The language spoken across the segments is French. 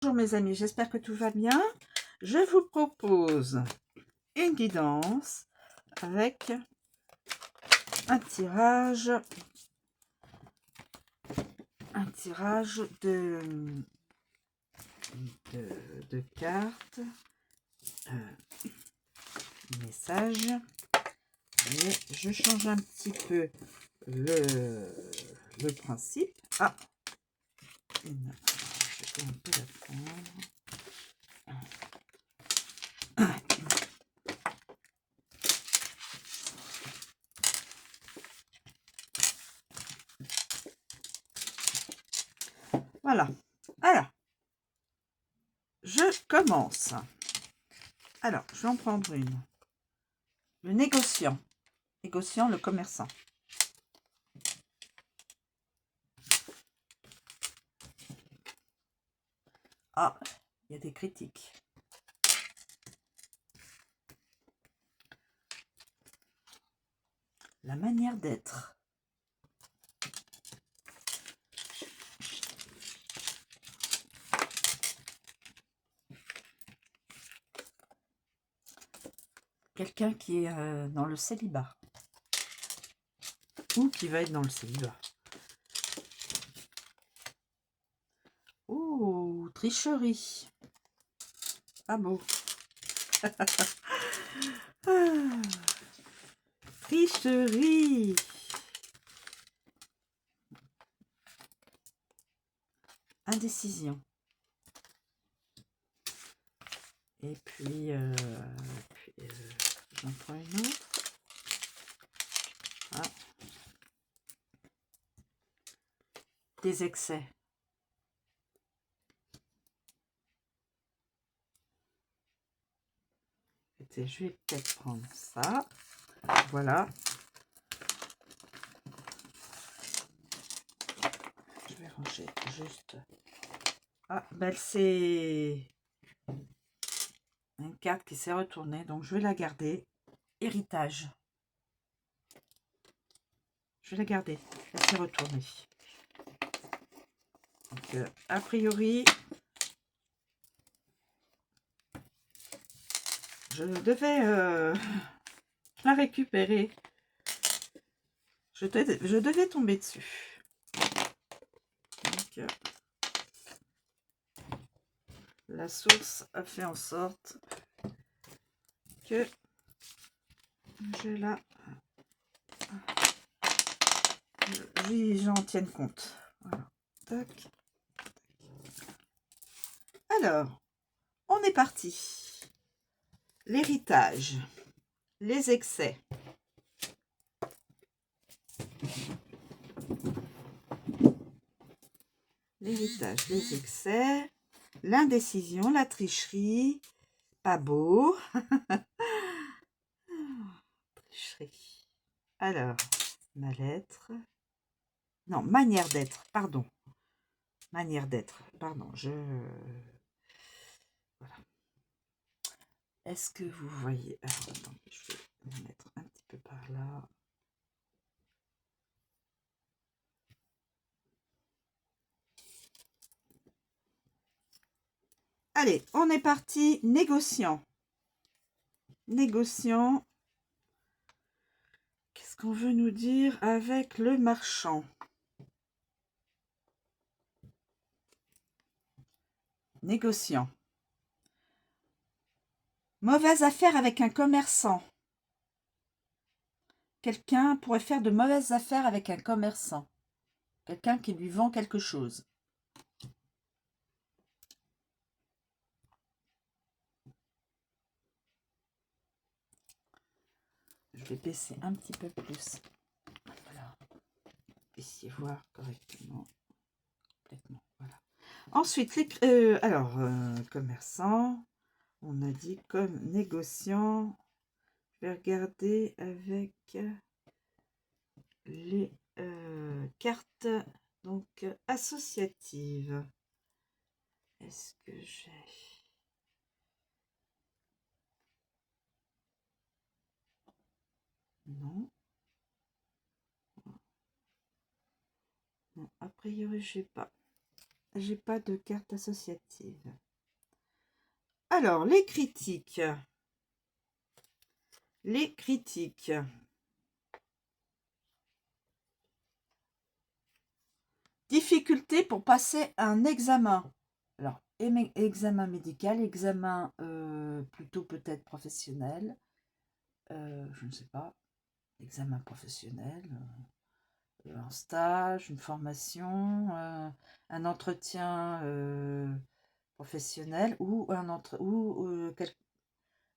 Bonjour mes amis, j'espère que tout va bien. Je vous propose une guidance avec un tirage de cartes, message. Mais je change un petit peu le principe. Ah, je vais un peu la prendre. Voilà. Alors, je commence. Alors, je vais en prendre une. Le négociant. Négociant, le commerçant. Ah, il y a des critiques. La manière d'être. Quelqu'un qui est dans le célibat. Ou qui va être dans le célibat. Oh, tricherie. Pas beau. Ah, tricherie. Indécision. Et puis, j'en prends une autre. Ah. Des excès. Écoutez, je vais peut-être prendre ça. Voilà. Je vais ranger juste. Ah, ben c'est une carte qui s'est retournée, donc je vais la garder. Héritage. Je vais la garder. Elle s'est retournée. Donc, a priori, je devais la récupérer. Je devais tomber dessus. Donc, la source a fait en sorte que j'en tienne compte. Voilà. Tac. Alors, on est parti. L'héritage, les excès. L'héritage, les excès, l'indécision, la tricherie, pas beau. Tricherie. Alors, ma lettre. Non, manière d'être, pardon. Manière d'être, pardon, voilà. Est-ce que vous voyez... Alors, attendez, je vais me mettre un petit peu par là. Allez, on est parti. Négociant. Négociant. Qu'est-ce qu'on veut nous dire avec le marchand? Négociant. Mauvaise affaire avec un commerçant. Quelqu'un pourrait faire de mauvaises affaires avec un commerçant. Quelqu'un qui lui vend quelque chose. Je vais baisser un petit peu plus. Voilà. Puissiez voir correctement. Complètement. Voilà. Ensuite, commerçant. On a dit comme négociant. Je vais regarder avec les cartes donc associatives. Est-ce que j'ai... Non. Non, a priori, je n'ai pas. j'ai pas de carte associative. Alors, les critiques. Les critiques. Difficulté pour passer un examen. Alors, examen médical, examen plutôt peut-être professionnel. Je ne sais pas. Examen professionnel. Un stage, une formation, un entretien professionnel ou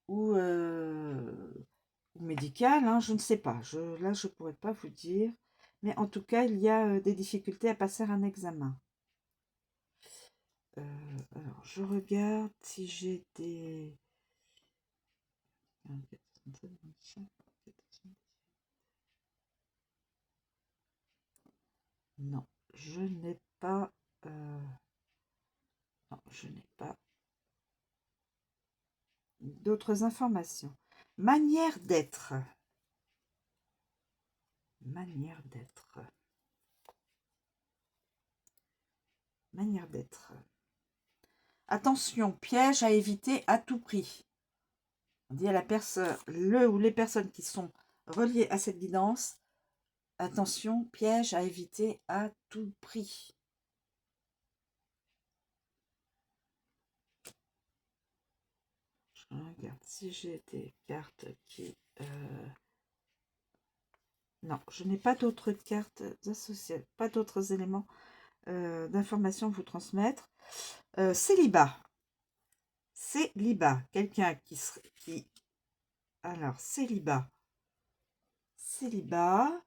ou médical, hein, je ne sais pas. Là, je ne pourrais pas vous dire. Mais en tout cas, il y a des difficultés à passer un examen. Alors, je regarde si j'ai des... Non, je n'ai pas... non, je n'ai pas d'autres informations. Manière d'être. Manière d'être. Manière d'être. Attention, piège à éviter à tout prix. On dit à la personne, le ou les personnes qui sont reliées à cette guidance, attention, piège à éviter à tout prix. Je regarde si j'ai des cartes qui... Non, je n'ai pas d'autres cartes associées, pas d'autres éléments d'information à vous transmettre. Célibat. Célibat. Quelqu'un qui... Alors, célibat. Célibat.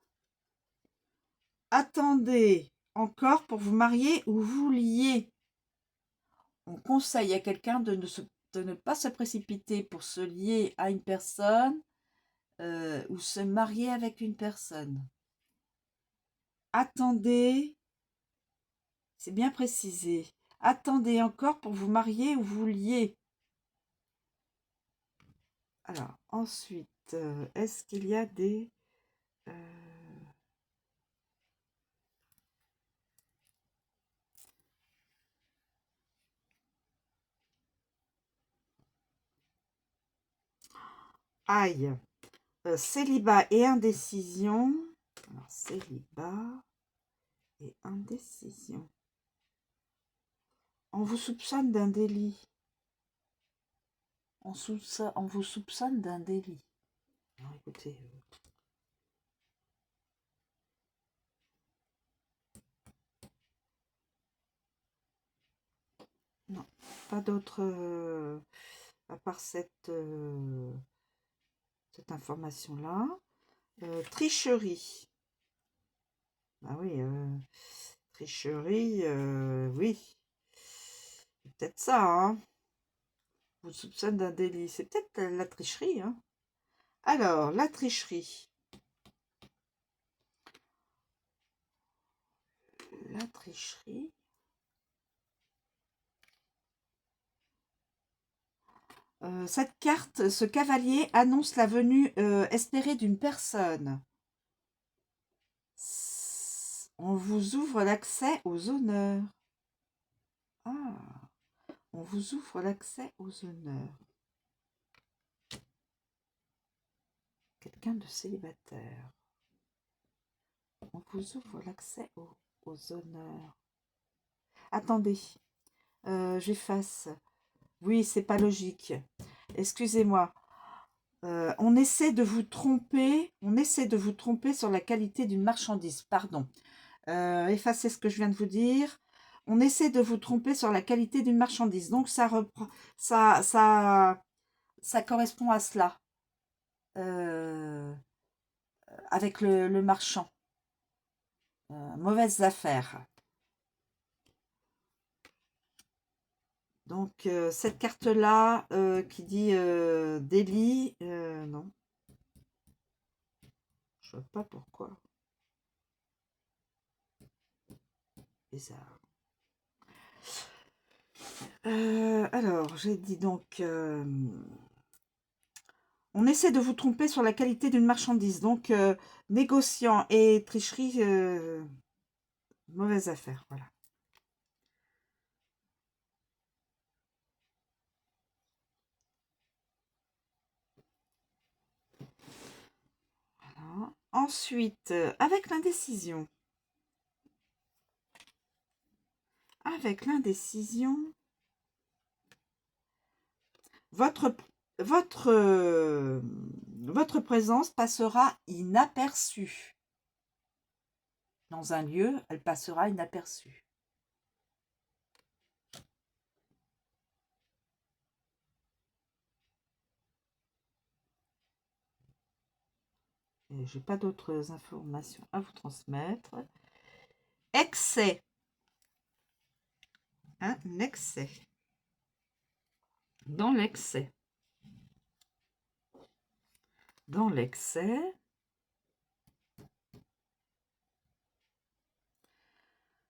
Attendez encore pour vous marier ou vous lier. On conseille à quelqu'un de ne pas se précipiter pour se lier à une personne ou se marier avec une personne. Attendez, c'est bien précisé. Attendez encore pour vous marier ou vous lier. Alors, ensuite, est-ce qu'il y a des... Aïe, célibat et indécision. Alors, célibat et indécision. On vous soupçonne d'un délit. On vous soupçonne d'un délit. Alors, écoutez... Non, pas d'autre à part cette information-là. Tricherie. Ah oui, tricherie, oui. C'est peut-être ça, hein. Vous soupçonnez d'un délit. C'est peut-être la tricherie, hein. Alors, la tricherie. La tricherie. Cette carte, ce cavalier annonce la venue espérée d'une personne. On vous ouvre l'accès aux honneurs. Ah, on vous ouvre l'accès aux honneurs. Quelqu'un de célibataire. On vous ouvre l'accès aux honneurs. Attendez, j'efface. Oui, c'est pas logique. Excusez-moi. On essaie de vous tromper. On essaie de vous tromper sur la qualité d'une marchandise. Pardon. Effacez ce que je viens de vous dire. On essaie de vous tromper sur la qualité d'une marchandise. Donc ça reprend, ça correspond à cela. Avec le marchand. Mauvaises affaires. Donc, cette carte-là qui dit délit, non. Je vois pas pourquoi. Bizarre. Alors, j'ai dit donc... on essaie de vous tromper sur la qualité d'une marchandise. Donc, négociant et tricherie, mauvaise affaire. Voilà. Ensuite, avec l'indécision. Avec l'indécision, votre présence passera inaperçue. Dans un lieu, elle passera inaperçue. Je n'ai pas d'autres informations à vous transmettre. Excès. Un excès. Dans l'excès. Dans l'excès.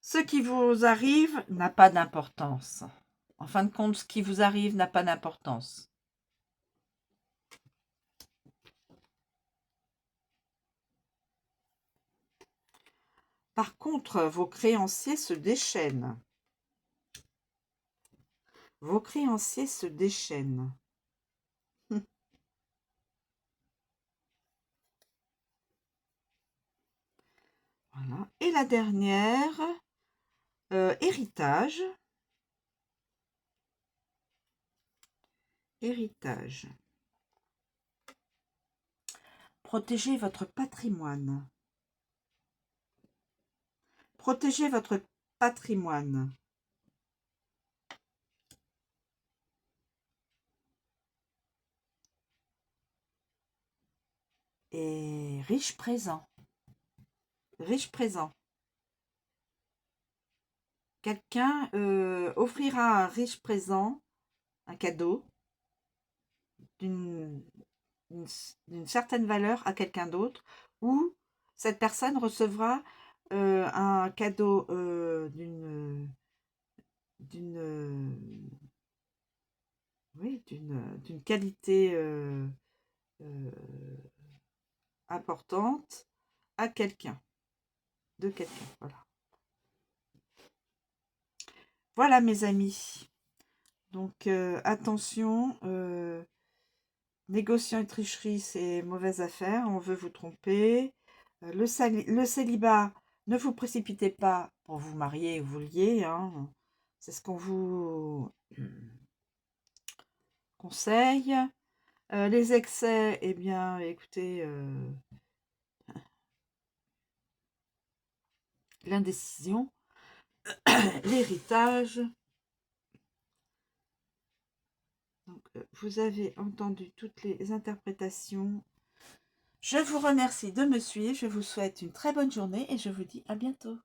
Ce qui vous arrive n'a pas d'importance. En fin de compte, ce qui vous arrive n'a pas d'importance. Par contre, vos créanciers se déchaînent. Vos créanciers se déchaînent. Voilà. Et la dernière, héritage. Héritage. Protégez votre patrimoine. Protégez votre patrimoine. Et riche présent. Riche présent. Quelqu'un offrira un riche présent, un cadeau, d'une certaine valeur à quelqu'un d'autre, ou cette personne recevra un cadeau d'une qualité importante à quelqu'un, de quelqu'un, voilà. Voilà mes amis. Donc attention, négociant et tricherie, c'est mauvaise affaire, on veut vous tromper. Le célibat, ne vous précipitez pas pour vous marier ou vous lier, hein. C'est ce qu'on vous conseille. Les excès, eh bien, écoutez, l'indécision, l'héritage. Donc, vous avez entendu toutes les interprétations. Je vous remercie de me suivre, je vous souhaite une très bonne journée et je vous dis à bientôt.